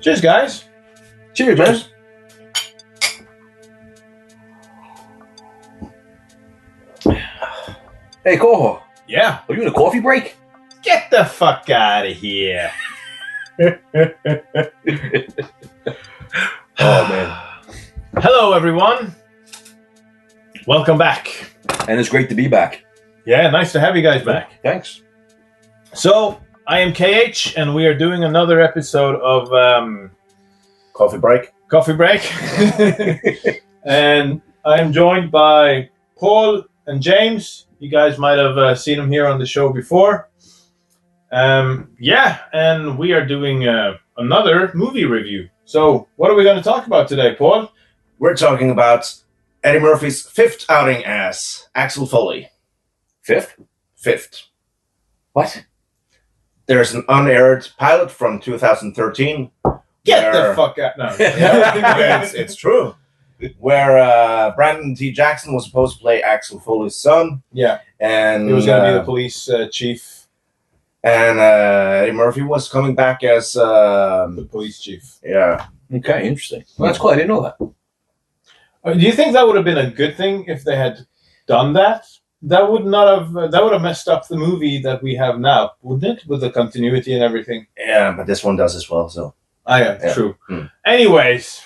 Cheers, guys. Cheers, man. Hey, Coho, Yeah. are you in a coffee break? Get the fuck out of here. Oh, man. Hello, everyone. Welcome back. And it's great to be back. Yeah, nice to have you guys back. Thanks. So, I am KH, and we are doing another episode of Coffee break? Coffee Break. And I am joined by Paul and James. You guys might have seen them here on the show before. Yeah, and we are doing another movie review. So, what are we going to talk about today, Paul? We're talking about Eddie Murphy's fifth outing as Axel Foley. Fifth? Fifth. What? There's an unaired pilot from 2013. Get where- the fuck out! No. it's true. Where Brandon T. Jackson was supposed to play Axel Foley's son. Yeah, And he was going to be the police chief. And Eddie Murphy was coming back as... The police chief. yeah. Okay, interesting. Well, that's cool. I didn't know that. Do you think that would have been a good thing if they had done that? That would not have. That would have messed up the movie that we have now, wouldn't it? With the continuity and everything. Yeah, but this one does as well, so... Yeah, true. Hmm. Anyways,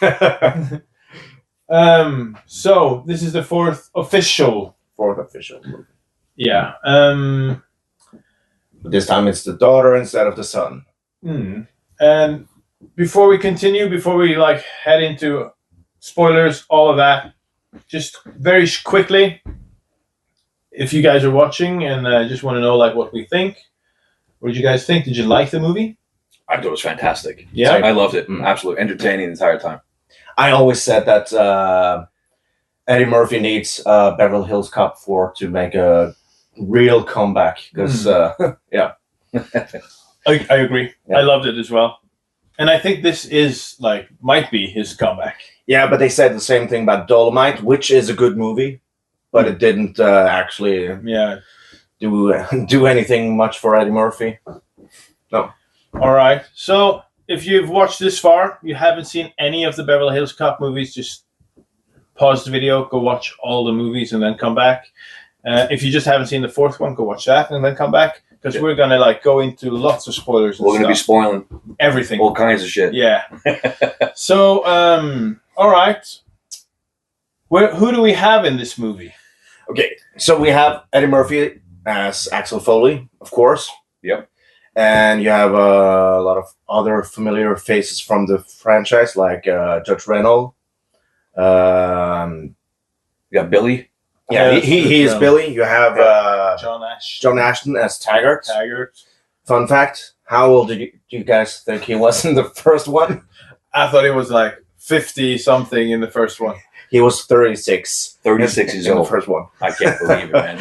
so this is the fourth official. Fourth official movie. Yeah. But this time it's the daughter instead of the son. And before we continue, before we head into spoilers, all of that, just very quickly, if you guys are watching and just want to know what we think, what did you guys think? Did you like the movie? I thought it was fantastic. Yeah? I loved it. Absolutely entertaining the entire time. I always said that Eddie Murphy needs Beverly Hills Cop 4 to make a real comeback. Because, yeah. I agree. Yeah. I loved it as well. And I think this is, might be his comeback. Yeah, but they said the same thing about Dolomite, which is a good movie. But it didn't actually Yeah. do anything much for Eddie Murphy. No. All right. So if you've watched this far, you haven't seen any of the Beverly Hills Cop movies, just pause the video, go watch all the movies, and then come back. If you just haven't seen the fourth one, go watch that and then come back. Because we're going to go into lots of spoilers and We're going to be spoiling everything. all kinds of shit. Yeah. So, all right. Who do we have in this movie? Okay, so we have Eddie Murphy as Axel Foley, of course. Yep. And you have a lot of other familiar faces from the franchise, like Judge Reynolds. You got Billy. Yeah, Yeah, he is Reynolds. Billy. You have John Ashton as Taggart. Taggart. Fun fact, how old do you guys think he was in the first one? I thought he was 50-something in the first one. He was 36. 36 years in the old. first one. I can't believe it, man.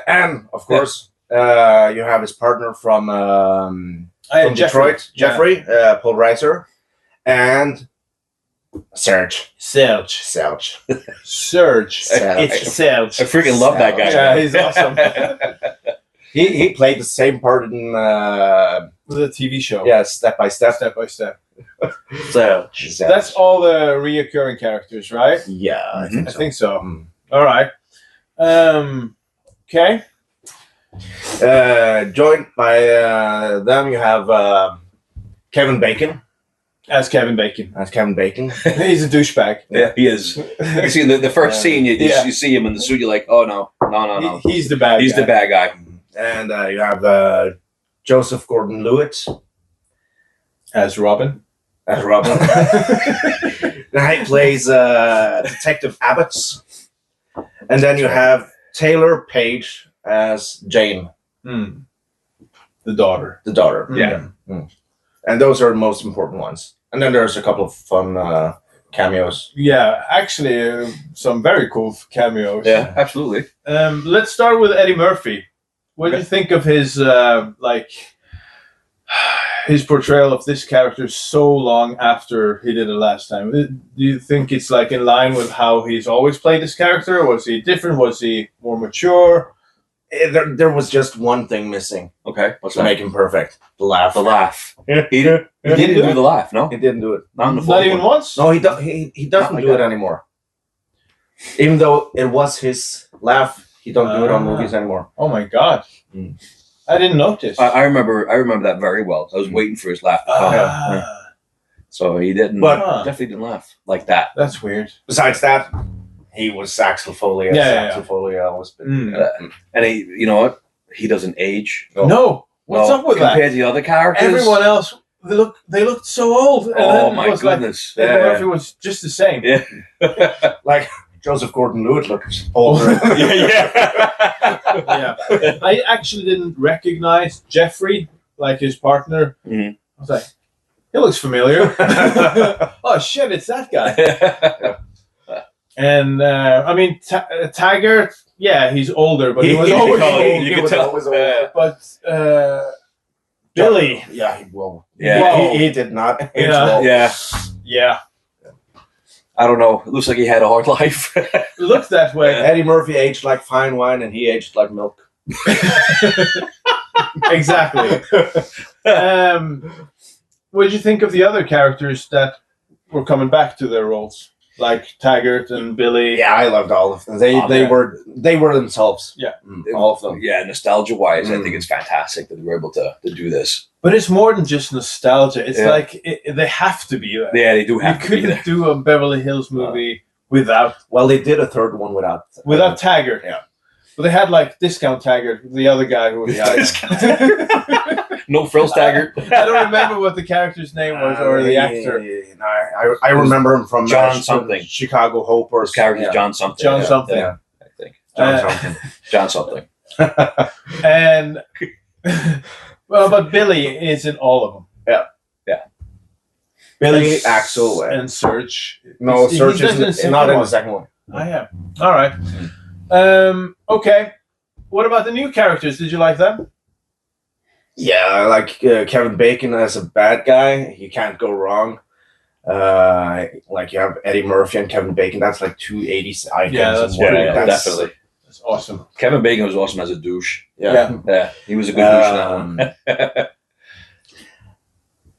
And, of course, you have his partner from Detroit, Jeffrey, Paul Reiser, and Serge. Serge. Serge. Serge. It's Serge. I freaking love that guy. Yeah, he's awesome. He played the same part in The TV show. Step by Step. Step by step. Serge. That's all the reoccurring characters, right? Yeah, I think I so. think so. Mm. All right. Okay. Joined by them, you have Kevin Bacon. As Kevin Bacon. He's He's a douchebag. Yeah, he is. You see, the first scene, you see him in the suit, you're like, oh, no. He's the bad He's guy. the bad guy. And you have Joseph Gordon-Levitt As Robin. as Robin. Now he plays Detective Abbott. And then you have Taylor Page as Jane, The daughter. the daughter. Yeah. And those are the most important ones. And then there's a couple of fun cameos. Yeah, actually, some very cool cameos. Yeah, absolutely. Let's start with Eddie Murphy. What do you think of his his portrayal of this character so long after he did it last time? Do you think it's in line with how he's always played this character? Was he different? Was he more mature? There was just one thing missing Okay, what's to that? make him perfect. The laugh. The laugh. Yeah. He didn't do the laugh. No, He didn't do it. not in the Not fourth even one. once. No, he doesn't like do it that. anymore. Even though it was his laugh, he don't do it on Ah. movies anymore. Oh my god! Mm. I didn't notice. I remember that very well. I was waiting for his laugh to come. Ah, So he didn't. But- definitely didn't laugh like that. that's weird. Besides that, he was Axel Foley. As Yeah. Axel Foley always been. Mm. And you know what? He doesn't age. No, what's No, up with that? compared to the other characters? Everyone else, they looked so old. And Oh then my it was like goodness! Eddie Yeah. Murphy was just the same. Yeah. Like Joseph Gordon-Levitt looks older. Yeah. I actually didn't recognize Jeffrey, like his partner. Mhm. I was like, he looks familiar. Oh shit, it's that guy. And I mean, Taggart, yeah, he's older, but he was always tell- old. you can tell. always older. But Billy, Yeah, well, Yeah. he did not age Yeah. well. Yeah. yeah, I don't know. It looks like he had a hard life. it looked that way. Eddie Murphy aged like fine wine, and he aged like milk. Exactly. What did you think of the other characters that were coming back to their roles, like Taggart and Billy? Yeah, I loved all of them. They yeah. were themselves. Yeah. All of them. Yeah, nostalgia-wise, I Mm. think it's fantastic that they were able to do this. But it's more than just nostalgia. It's Yeah. like they have to be there. Yeah, they do You have to be there. couldn't do a Beverly Hills movie without Well, they did a third one without Taggart. Yeah. But they had like Discount Taggart, the other guy who was. No frills Taggart. I don't remember what the character's name was or the actor. I remember him from John something. Chicago Hope or His character's yeah. John something. John yeah, something. yeah, I think. John something. John something. And well, but Billy is in all of them. Billy, And Axel, and Serge. no, He's Serge not in the is second not in one. the second one. I am. All right. Okay. What about the new characters? Did you like them? Yeah, I like Kevin Bacon as a bad guy. You can't go wrong. Like you have Eddie Murphy and Kevin Bacon. That's like 280s icons. Yeah, that's in one. pretty- definitely. That's awesome. Kevin Bacon was awesome as a douche. Yeah. Yeah, he was a good douche in that one.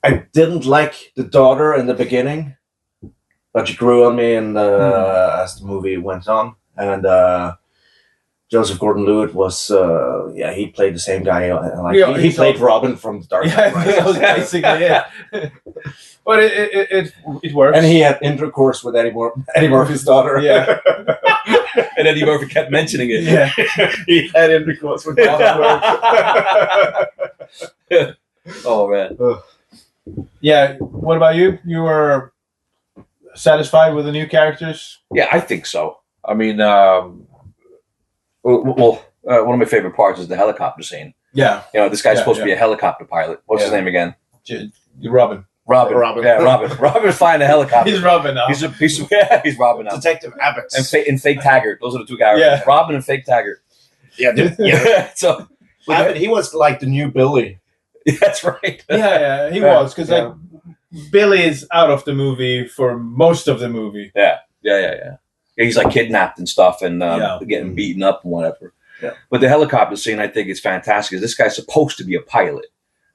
I didn't like the daughter in the beginning, but she grew on me and as the movie went on. And Joseph Gordon-Levitt was, he played the same guy. Like Yeah, he he's played also- Robin from the Dark Knight Yeah, Rises. that was basically it. But it works. And he had intercourse with Eddie Murphy's daughter. Yeah. And Eddie Murphy kept mentioning it. Yeah. He had intercourse with Oh, man. Yeah. What about you? You were satisfied with the new characters? Yeah, I think so. I mean, one of my favorite parts is the helicopter scene. Yeah. You know, this guy's Yeah, supposed to be a helicopter pilot. What's his Yeah. name again? Robin. Robin. Yeah, Robin. Robin's flying a helicopter. He's Robin now. He's Robin now. Detective Abbott. And fake Taggart. Those are the two characters. Yeah. Robin and fake Taggart. Yeah. So Abbott, he was like the new Billy. that's right. yeah, he Yeah. was because like Billy is out of the movie for most of the movie. Yeah. He's like kidnapped and stuff and getting beaten up and whatever. Yeah. But the helicopter scene, I think, is fantastic. This guy's supposed to be a pilot,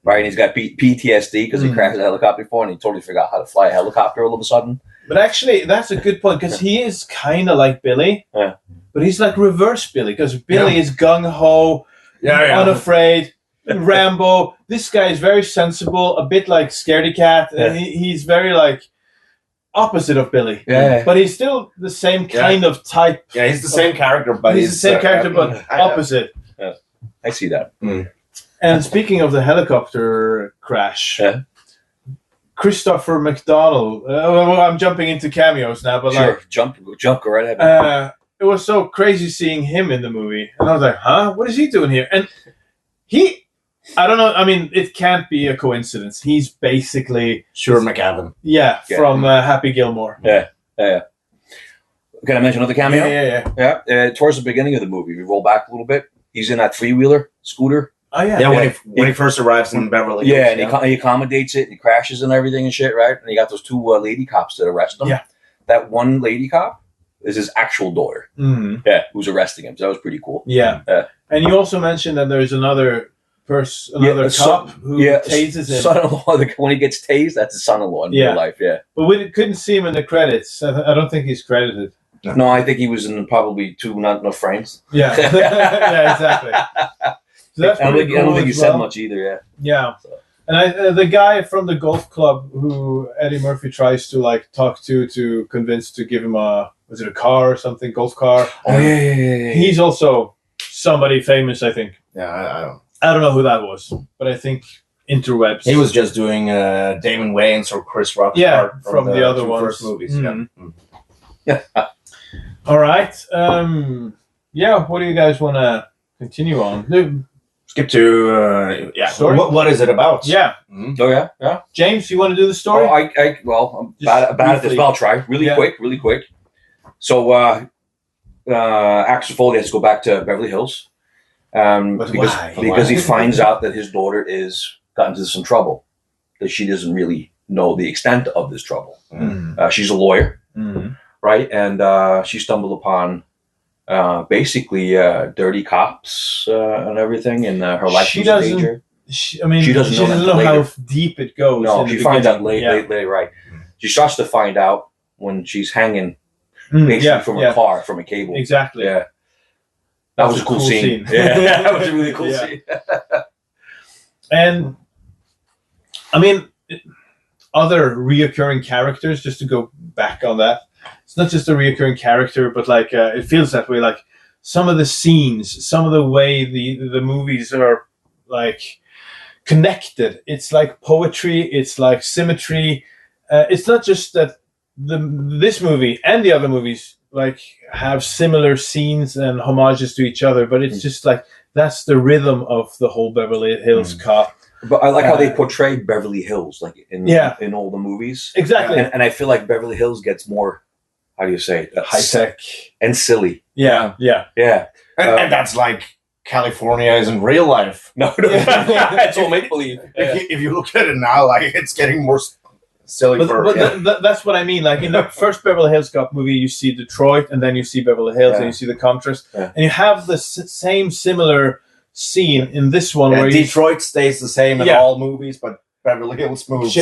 right? And he's got PTSD because he crashed a helicopter before and he totally forgot how to fly a helicopter all of a sudden. But actually, that's a good point because he is kind of like Billy, Yeah. but he's like reverse Billy because Billy is gung ho, unafraid, Rambo. This guy is very sensible, a bit like Scaredy Cat, and he's very like opposite of Billy. Yeah. But he's still the same kind of type. Yeah, he's the same character, but He's the same character, but opposite. I see that. And speaking of the helicopter crash, Yeah. Christopher McDonald. Well, I'm jumping into cameos now, but Sure. like, Jump, go right ahead. it was so crazy seeing him in the movie, and I was like, "Huh? What is he doing here?" And I don't know. I mean, it can't be a coincidence. He's basically Sure McGavin. from Happy Gilmore. Yeah. Can I mention another cameo? Yeah. Towards the beginning of the movie, we roll back a little bit. He's in that three-wheeler scooter. Oh yeah. Yeah, when he first arrives in Beverly. Yeah, Hills, and he accommodates it, and he crashes and everything and shit, right? And you got those two lady cops that arrest him. Yeah. That one lady cop is his actual daughter. Mm-hmm. Yeah, who's arresting him. So that was pretty cool. Yeah. And you also mentioned that there's another cop who tases him. Son-in-law, when he gets tased, that's his son-in-law in real life, But we couldn't see him in the credits. I don't think he's credited. No, I think he was in probably not enough frames. Yeah. Yeah, exactly. So that's I don't think he said much either, Yeah. So. And the guy from the golf club who Eddie Murphy tries to talk to convince to give him a car or something, golf car. Oh yeah. He's also somebody famous, I think. Yeah, I don't know who that was, but I think interwebs. He was just doing Damon Wayans or Chris Rock's part from the other ones. First movies. Mm-hmm. Yeah. All right. What do you guys want to continue on? Skip to story. What is it about? Yeah. Mm-hmm. Oh yeah. James, you want to do the story? I'm bad at this, but I'll try. Really quick. So Axel Foley has to go back to Beverly Hills. Because he finds out that his daughter is got into some trouble, that she doesn't really know the extent of this trouble. Mm. She's a lawyer, right? And she stumbled upon basically dirty cops and everything, and her life was in danger. She doesn't know how deep it goes. No, she finds out later, right? She starts to find out when she's hanging from a car, from a cable. Exactly. Yeah. That was a cool scene. Yeah, that was a really cool scene. And I mean, other reoccurring characters. Just to go back on that, it's not just a reoccurring character, but it feels that way. Like some of the scenes, some of the way the movies are connected. It's like poetry. It's like symmetry. It's not just that this movie and the other movies have similar scenes and homages to each other, but it's just that's the rhythm of the whole Beverly Hills Cop. But I like how they portray Beverly Hills in all the movies. Exactly. And I feel like Beverly Hills gets more, how do you say it? High tech and silly. Yeah. And that's like California is in real life. No, it's all make believe. If you look at it now, it's getting more silly. That's what I mean. In the first Beverly Hills Cop movie, you see Detroit, and then you see Beverly Hills, and you see the contrast, and you have the same similar scene in this one. Where Detroit stays the same in all movies, but Beverly Hills moves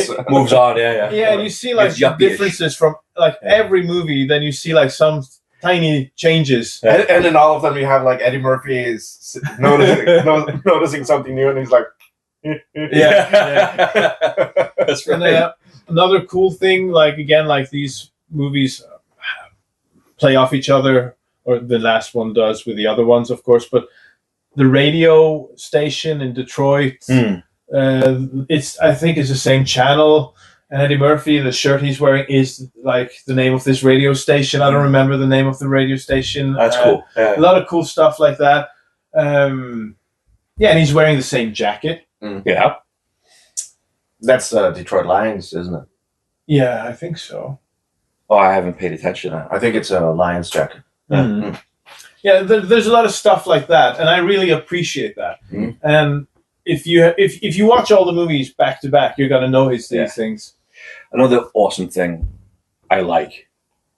on. Yeah, and you see the differences from every movie. Then you see some tiny changes, and in all of them, you have Eddie Murphy is noticing something new, and he's like, that's right. And, another cool thing, these movies play off each other, or the last one does with the other ones, of course. But the radio station in Detroit, I think it's the same channel. And Eddie Murphy, the shirt he's wearing is the name of this radio station. I don't remember the name of the radio station. That's cool. A lot of cool stuff like that. And he's wearing the same jacket. Yeah. That's Detroit Lions, isn't it? Yeah, I think so. Oh, I haven't paid attention. I think it's a Lions jacket. Mm-hmm. Yeah, there's a lot of stuff like that, and I really appreciate that. Mm-hmm. And if you watch all the movies back to back, you're gonna notice these things. Another awesome thing I like,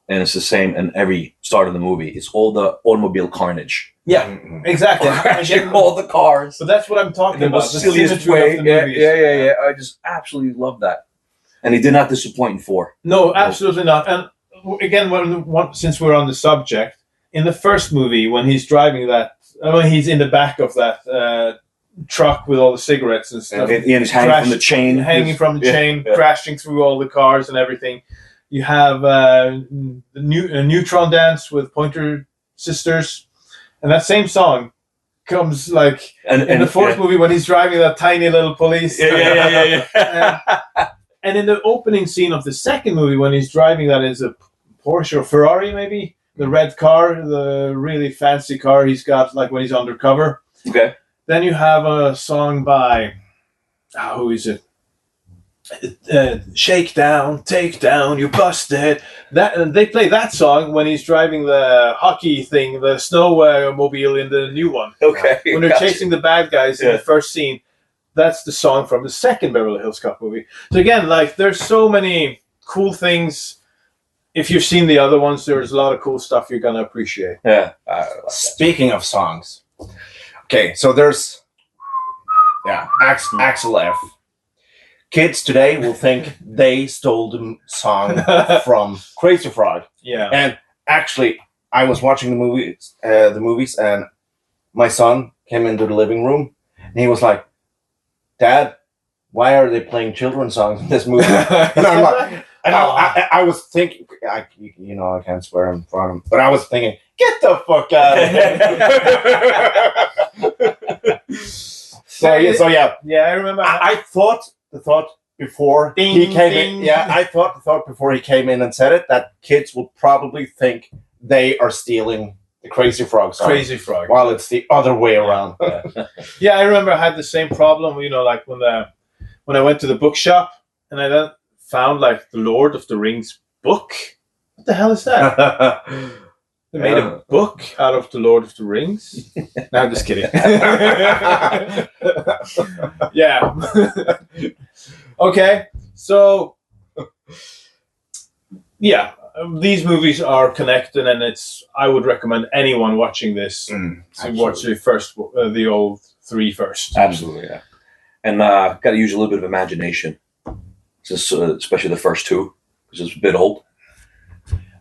and it's the same in every start of the movie, it's all the automobile carnage. Yeah, exactly. Crashing all the cars. But that's what I'm talking about. The silliest way. Yeah. I just absolutely love that. And he did not disappoint in 4. No, absolutely not. And again, since we're on the subject, in the first movie, when he's driving he's in the back of that truck with all the cigarettes and stuff. And he's hanging from the chain. Crashing through all the cars and everything. You have a Neutron Dance with Pointer Sisters. And that same song comes in the fourth movie when he's driving that tiny little police. Yeah. And in the opening scene of the second movie, when he's driving that is a Porsche or Ferrari, maybe the red car, the really fancy car he's got, when he's undercover. Okay. Then you have a song by who is it? Shake down, take down, you busted. That they play that song when he's driving the hockey thing, the snowmobile in the new one. Okay, when they're chasing the bad guys in the first scene, that's the song from the second Beverly Hills Cop movie. So again, there's so many cool things if you've seen the other ones, there's a lot of cool stuff you're gonna appreciate. Yeah. Speaking of songs, okay, so there's Axel F. Kids today will think they stole the song from Crazy Frog. Yeah. And actually, I was watching the movies, and my son came into the living room, and he was like, "Dad, why are they playing children's songs in this movie?" And I'm like, and I was thinking, I can't swear in front of him, but I was thinking, get the fuck out of here. So yeah. Yeah, I remember. I thought the thought before he came in. Yeah, I thought the thought before he came in and said it that kids will probably think they are stealing the Crazy Frog song. Crazy Frog. While it's the other way around. Yeah, I remember I had the same problem. Like when I went to the bookshop and I then found like the Lord of the Rings book. What the hell is that? They made a book out of the Lord of the Rings. No, I'm just kidding. Yeah. Okay, so yeah, these movies are connected, and I would recommend anyone watching this to watch the old three first. Absolutely, yeah. And got to use a little bit of imagination, especially the first two, because it's a bit old.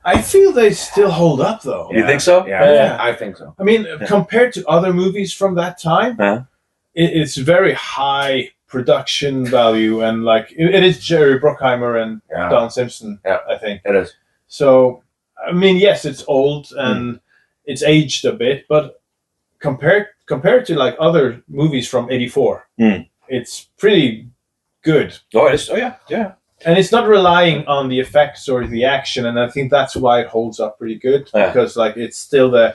I feel they still hold up, though. You think so? Yeah, I think so. I mean, compared to other movies from that time, it's very high production value, and like it is Jerry Bruckheimer and Don Simpson. Yeah, I think it is. So, I mean, yes, it's old and it's aged a bit, but compared to like other movies from '84, it's pretty good. Oh, it is. Oh, yeah, yeah. And it's not relying on the effects or the action, and I think that's why it holds up pretty good, because like it's still the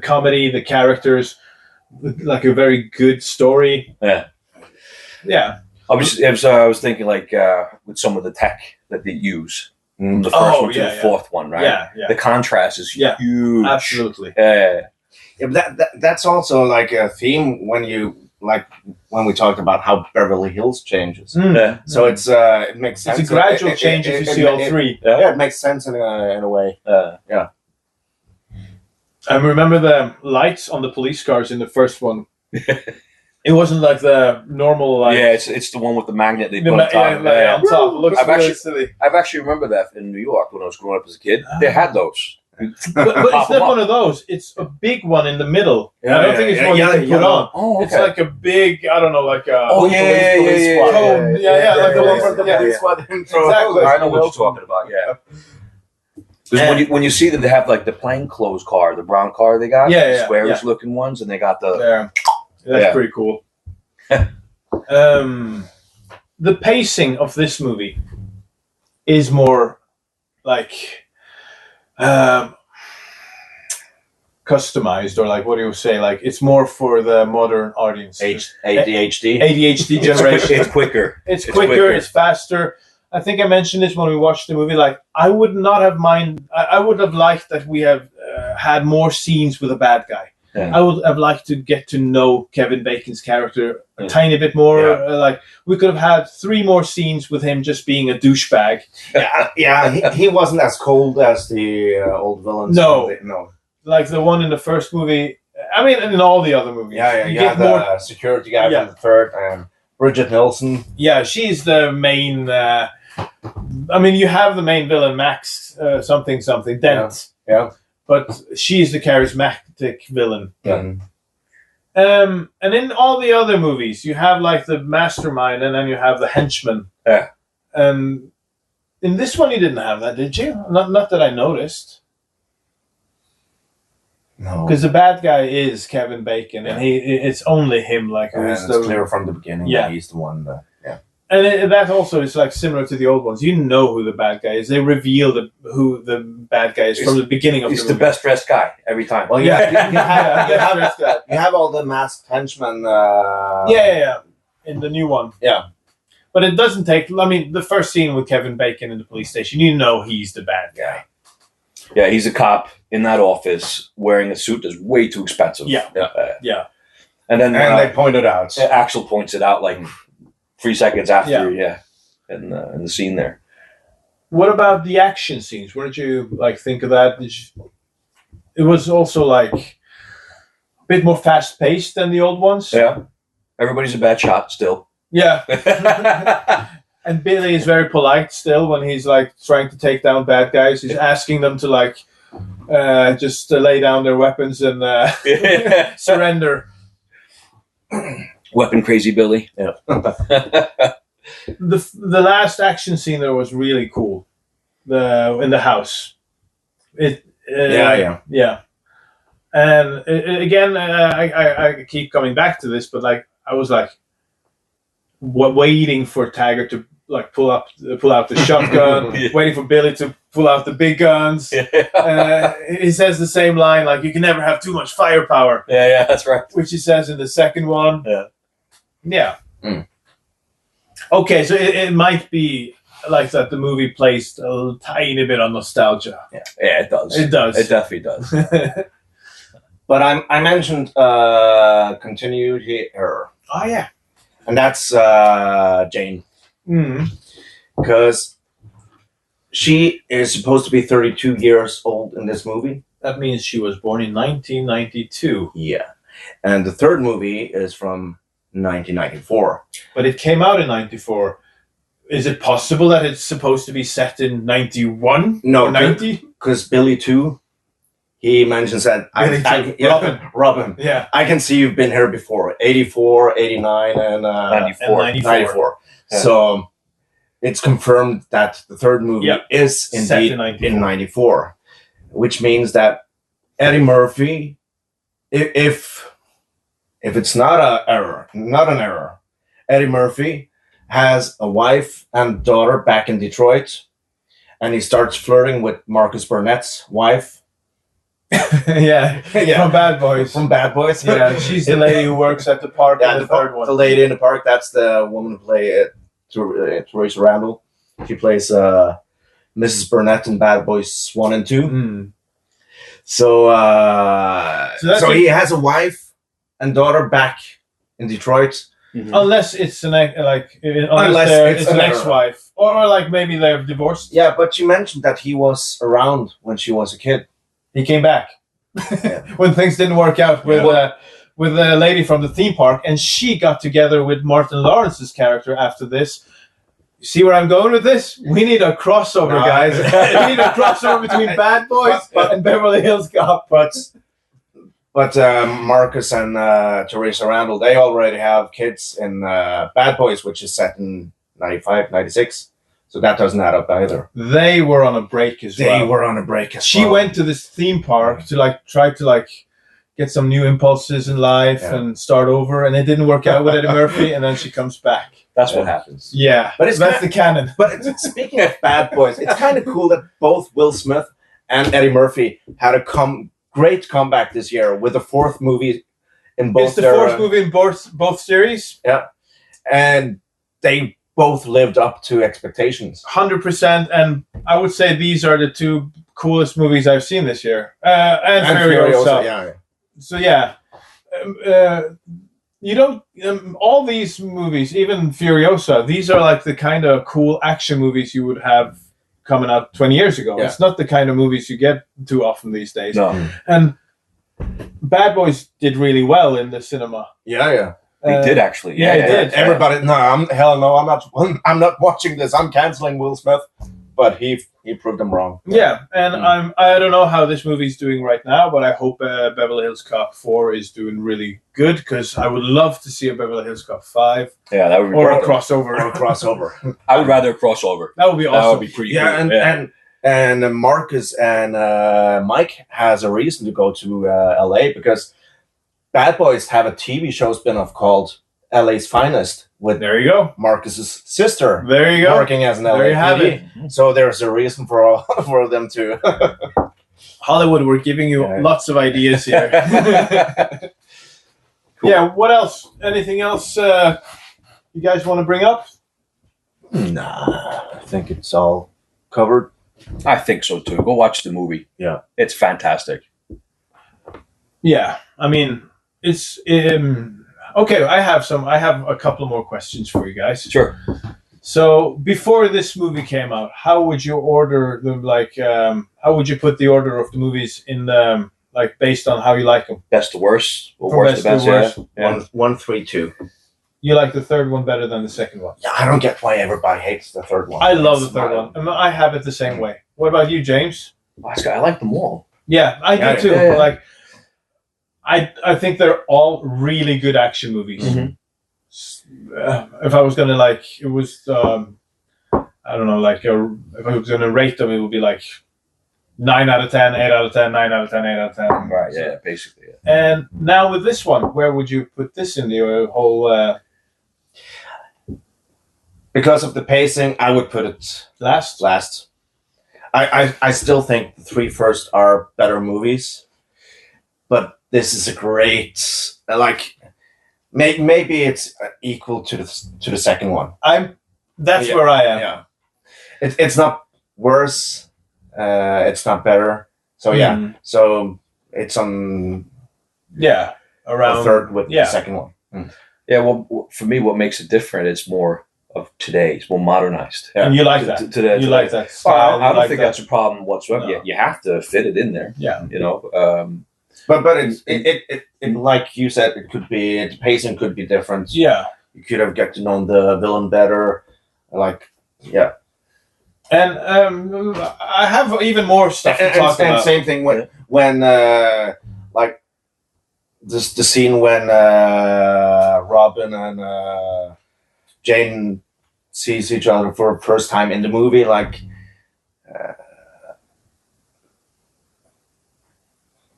comedy, the characters, like a very good story. Yeah. Yeah. I was thinking like with some of the tech that they use from the first one to the fourth one, right? Yeah. The contrast is huge. Absolutely. Yeah, that's also like a theme when we talked about how Beverly Hills changes. So it's it makes sense. It's a gradual change if you see all three. Yeah, it makes sense in a way. Yeah. I remember the lights on the police cars in the first one. It wasn't like the normal light. Yeah, it's the one with the magnet they put on top. On top. It looks really silly. I've actually remember that in New York when I was growing up as a kid. They had those. But it's not one of those. It's a big one in the middle. I don't think it's one you can put on. Oh, okay. It's like a big, I don't know, like a... Oh, police squad. Yeah, like the one from the police squad. Exactly. I know what you're talking about, yeah. Because when you see them, they have like the plainclothes car, the brown car they got, the squarish looking ones, and they got the... That's pretty cool. The pacing of this movie is more like customized, or like, what do you say? Like, it's more for the modern audience. ADHD generation. It's quicker. It's quicker. It's faster. I think I mentioned this when we watched the movie. Like, I would not have I would have liked that we have had more scenes with a bad guy. Yeah. I would have liked to get to know Kevin Bacon's character a tiny bit more. Like, we could have had 3 more scenes with him just being a douchebag. He wasn't as cold as the old villains. No. Like the one in the first movie. I mean, in all the other movies. You get the security guy from the third, and Bridget Nielsen. Yeah, she's the main... I mean, you have the main villain, Max something, Dent. Yeah. But she's the charismatic villain. Yeah. And in all the other movies, you have like the mastermind, and then you have the henchman. Yeah. In this one, you didn't have that, did you? Not that I noticed. No. Because the bad guy is Kevin Bacon, and it's only him. Like, it's clear from the beginning that he's the one that. And that also is like similar to the old ones. You know who the bad guy is. They reveal who the bad guy is from the beginning of the movie. He's the best dressed guy every time. Well, you have all the masked henchmen. In the new one. Yeah. But it doesn't take... I mean, the first scene with Kevin Bacon in the police station, you know he's the bad guy. Yeah, he's a cop in that office wearing a suit that's way too expensive. Yeah. And then they point it out. Axel points it out like 3 seconds after, in the scene there. What about the action scenes? What did you like think of that? It was also like a bit more fast paced than the old ones. Yeah, everybody's a bad shot still. Yeah. And Billy is very polite still when he's like trying to take down bad guys. He's asking them to like just lay down their weapons and surrender. Weapon crazy Billy. Yeah. The last action scene there was really cool. In the house. Yeah. And again, I keep coming back to this, but like I was like waiting for Taggart to like pull out the shotgun, waiting for Billy to pull out the big guns. He says the same line, like you can never have too much firepower. Yeah, that's right. Which he says in the second one. Yeah. Mm. Okay, so it might be like that. The movie plays a tiny bit on nostalgia. Yeah, it does. It does. It definitely does. But I mentioned continued error. Oh yeah. And that's Jane. Mm. Because she is supposed to be 32 years old in this movie. That means she was born in 1992. Yeah. And the third movie is from 1994. But it came out in 94. Is it possible that it's supposed to be set in 91? No, or 90? Because Billy too, he mentions that Robin. Yeah. I can see you've been here before. 84, 89, and 94. 94. Yeah. So it's confirmed that the third movie is indeed in 94, which means that Eddie Murphy, if it's not an error, Eddie Murphy has a wife and daughter back in Detroit, and he starts flirting with Marcus Burnett's wife. yeah, from Bad Boys. From Bad Boys. Yeah, she's the lady who works at the park. Yeah, in the third one. The lady in the park. That's the woman who plays Teresa Randall. She plays Mrs. Burnett in Bad Boys 1 and 2. Mm. So he has a wife and daughter back in Detroit. Mm-hmm. Unless it's an ex-wife, or like maybe they're divorced. Yeah, but you mentioned that he was around when she was a kid. He came back when things didn't work out with the lady from the theme park, and she got together with Martin Lawrence's character after this. See where I'm going with this? We need a crossover, guys. We need a crossover between Bad Boys and Beverly Hills Cop. But Marcus and Teresa Randall, they already have kids in Bad Boys, which is set in 95, 96. So that doesn't add up either. They were on a break as well. They were on a break as well. She went to this theme park to try to get some new impulses in life and start over, and it didn't work out with Eddie Murphy, and then she comes back. That's what happens. Yeah, but that's the canon. But speaking of Bad Boys, it's kind of cool that both Will Smith and Eddie Murphy had a great comeback this year with the fourth movie in both. It's the fourth movie in both series. Yeah, and they both lived up to expectations. 100%, and I would say these are the two coolest movies I've seen this year. And Furiosa. Yeah. So yeah, you don't. All these movies, even Furiosa, these are like the kind of cool action movies you would have coming out 20 years ago. Yeah. It's not the kind of movies you get too often these days. No. And Bad Boys did really well in the cinema. Yeah. They did actually. Yeah, they did. Everybody, I'm not watching this. I'm canceling Will Smith, but he proved them wrong. Yeah, and I don't know how this movie's doing right now, but I hope Beverly Hills Cop 4 is doing really good, because I would love to see a Beverly Hills Cop 5. Yeah, that would be or a crossover. I would rather a crossover. That would be awesome. That would be pretty cool. And Marcus and Mike has a reason to go to LA, because Bad Boys have a TV show spin-off called LA's Finest with there you go, Marcus's sister. There you go, working as an LA there you have TV. It. So there's a reason for them to. Hollywood, we're giving you lots of ideas here. Cool. Yeah. What else? Anything else you guys want to bring up? Nah, I think it's all covered. I think so too. Go watch the movie. Yeah, it's fantastic. Yeah, I mean, it's okay. I have a couple of more questions for you guys. Sure. So before this movie came out, how would you order them? Like, how would you put the order of the movies in the like based on how you like them? Best to worst, or From worst to best. worst. Yeah. 1, 3, 2. You like the third one better than the second one? Yeah, I don't get why everybody hates the third one. I love the third one. I mean, I have it the same way. What about you, James? I like them all. Yeah, I do too. Yeah. Like, I think they're all really good action movies. Mm-hmm. If I was gonna like, it was I don't know, like if I was gonna rate them, it would be like 9 out of 10, 8 out of 10, 9 out of 10, 8 out of 10. Right. Yeah. Basically. Yeah. And now with this one, where would you put this in the whole? Because of the pacing, I would put it Last. I still think the 3 first are better movies, but this is a great like. Maybe it's equal to the second one. That's where I am. Yeah, it's not worse. It's not better. So yeah, so it's on. Yeah, around the third with the second one. Mm. Yeah. Well, for me, what makes it different? It's more of today. It's more modernized. Yeah. And you like that? You like that? Style, I don't think that's a problem whatsoever. No. You have to fit it in there. Yeah. You know. But it like you said, it could be the pacing could be different. Yeah, you could have get to know the villain better. Like, yeah. And I have even more stuff to talk about. And same thing when like the scene when Robin and Jane sees each other for the first time in the movie, like.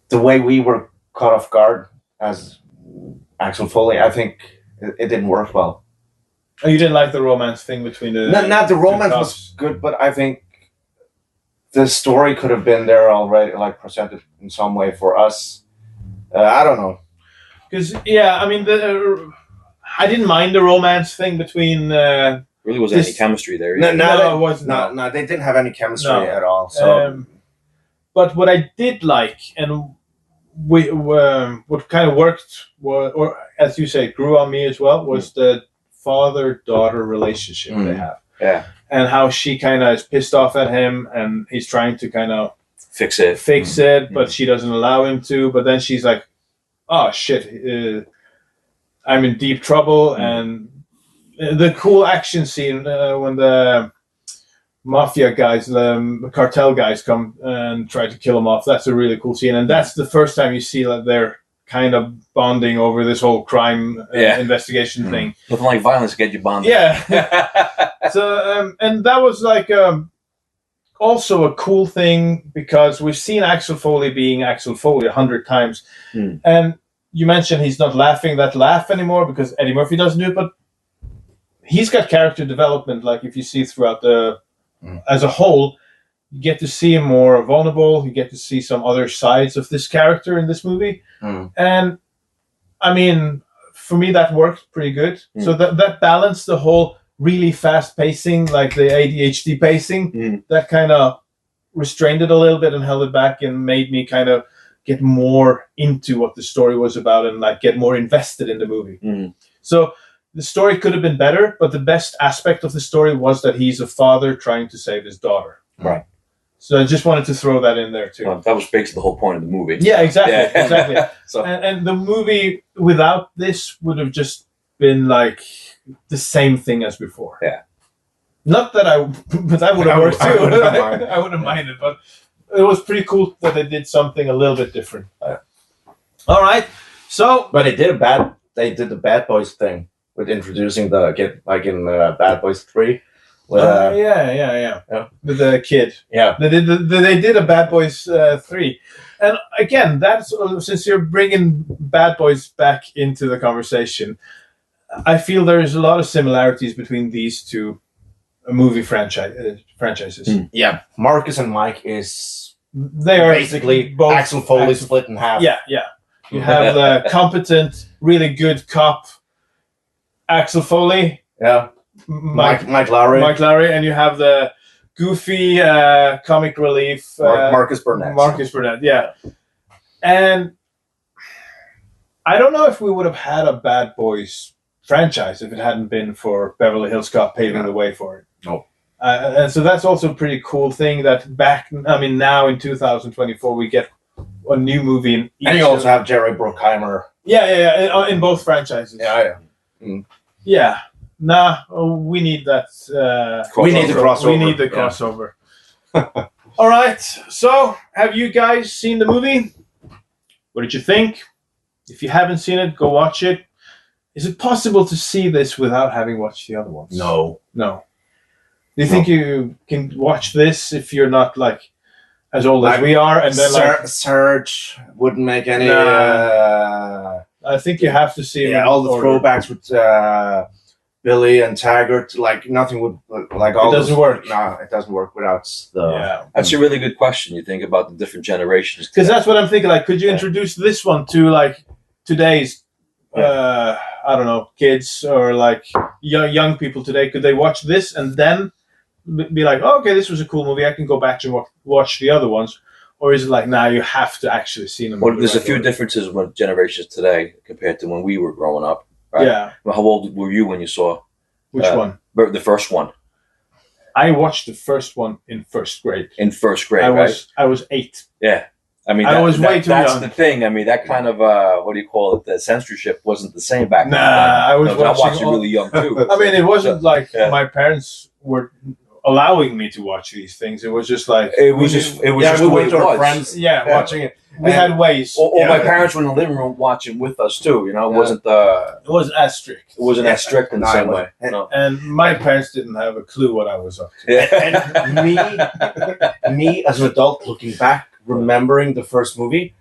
The way we were caught off guard as Axel Foley, I think it didn't work well. Oh, you didn't like the romance thing between the... Not the romance was good, but I think the story could have been there already, like presented in some way for us. I don't know. Because, I mean, I didn't mind the romance thing between... really wasn't any chemistry there. No, it wasn't. No, they didn't have any chemistry at all. So, but what I did like, and what kind of worked, or as you say, grew on me as well, was the father-daughter relationship they have. Yeah. And how she kind of is pissed off at him, and he's trying to kind of fix it, but she doesn't allow him to. But then she's like, "Oh shit, I'm in deep trouble." And the cool action scene when the mafia guys, the cartel guys come and try to kill him off. That's a really cool scene, and that's the first time you see that they're kind of bonding over this whole crime investigation thing. Nothing like violence to get you bonded. Yeah. So, and that was like also a cool thing because we've seen Axel Foley being Axel Foley 100 times, and you mentioned he's not laughing that laugh anymore because Eddie Murphy doesn't do it, but he's got character development. Like if you see throughout as a whole, you get to see him more vulnerable. You get to see some other sides of this character in this movie. And I mean, for me, that worked pretty good. So that balanced the whole really fast pacing, like the ADHD pacing, that kind of restrained it a little bit and held it back and made me kind of get more into what the story was about and like get more invested in the movie. So the story could have been better, but the best aspect of the story was that he's a father trying to save his daughter. Right. So I just wanted to throw that in there too. Well, that was basically the whole point of the movie. Yeah, exactly. Yeah. Exactly. So. And the movie without this would have just been like the same thing as before. Yeah. Not that but that would have worked too. I wouldn't have minded. I wouldn't have minded, but it was pretty cool that they did something a little bit different. All right. So, but they did the Bad Boys thing with introducing the kid, like in Bad Boys 3. With, yeah. With the kid. Yeah. They did a Bad Boys 3. And again, that's since you're bringing Bad Boys back into the conversation, I feel there's a lot of similarities between these two movie franchises. Yeah. Marcus and Mike they are basically both Axel Foley split in half. Yeah. You have the competent, really good cop Axel Foley. Yeah. Mike Lowry. And you have the goofy comic relief Marcus Burnett, yeah. And I don't know if we would have had a Bad Boys franchise if it hadn't been for Beverly Hills Cop paving the way for it. No. And so that's also a pretty cool thing that now in 2024 we get a new movie in each. And you also have Jerry Bruckheimer. Yeah, in both franchises. Yeah. Nah, we need that. We need the crossover. We need the crossover. All right. So, have you guys seen the movie? What did you think? If you haven't seen it, go watch it. Is it possible to see this without having watched the other ones? No. Do you think you can watch this if you're not like as old as we are? And then Surge wouldn't make any. I think you have to see all the throwbacks with Billy and Taggart. Like nothing would like. All it doesn't work. No, it doesn't work without the. Yeah. That's a really good question. You think about the different generations. Because that's what I'm thinking. Like, could you introduce this one to like today's? I don't know, kids or like young people today. Could they watch this and then be like, oh, okay, this was a cool movie, I can go back and watch the other ones? Or is it like, nah, you have to actually see them? Well, there's a few differences with generations today compared to when we were growing up, right? Yeah. Well, how old were you when you saw which one? The first one. I watched the first one in first grade. I was 8. Yeah. I mean, I was way too that's young. the thing. I mean, that kind of what do you call it? The censorship wasn't the same back then. I was watching really young too. I mean, it wasn't like my parents were allowing me to watch these things. It was just like it was just we went to our friends. Watching it. We had ways. Or my parents were in the living room watching with us too. You know, it wasn't as strict. It wasn't as strict in the same way. No. And my parents didn't have a clue what I was up to. Yeah. And me as an adult looking back, remembering the first movie,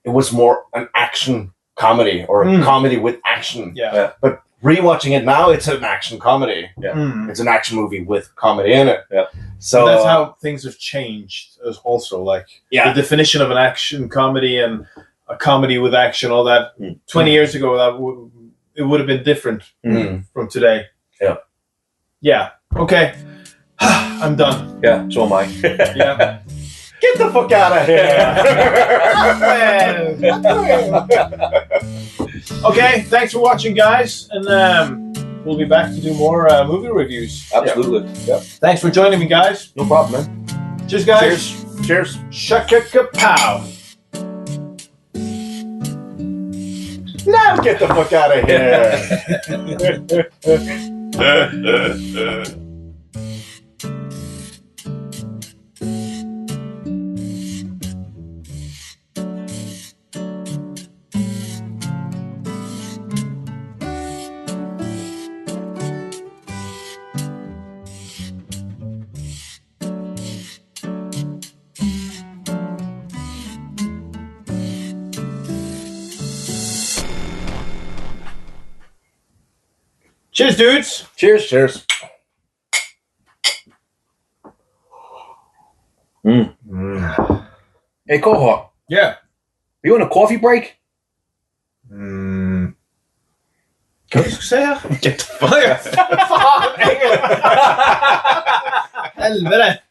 it was more an action comedy or a comedy with action. Yeah. But rewatching it now, it's an action comedy. Yeah. It's an action movie with comedy in it. Yeah. So that's how things have changed. As also, like the definition of an action comedy and a comedy with action, all that. 20 years ago, it would have been different from today. Yeah. Yeah. Okay. I'm done. Yeah. So am I. Yeah. Get the fuck out of here! Okay, thanks for watching, guys, and we'll be back to do more movie reviews. Absolutely. Yeah. Thanks for joining me, guys. No problem, man. Cheers, guys. Cheers. Shaka-ka-pow. Now get the fuck out of here! Cheers, dudes. Cheers. Hey, Cohort. Yeah. You on a coffee break? Kan du säga? Get the fuck Fan, Engel! Helvete!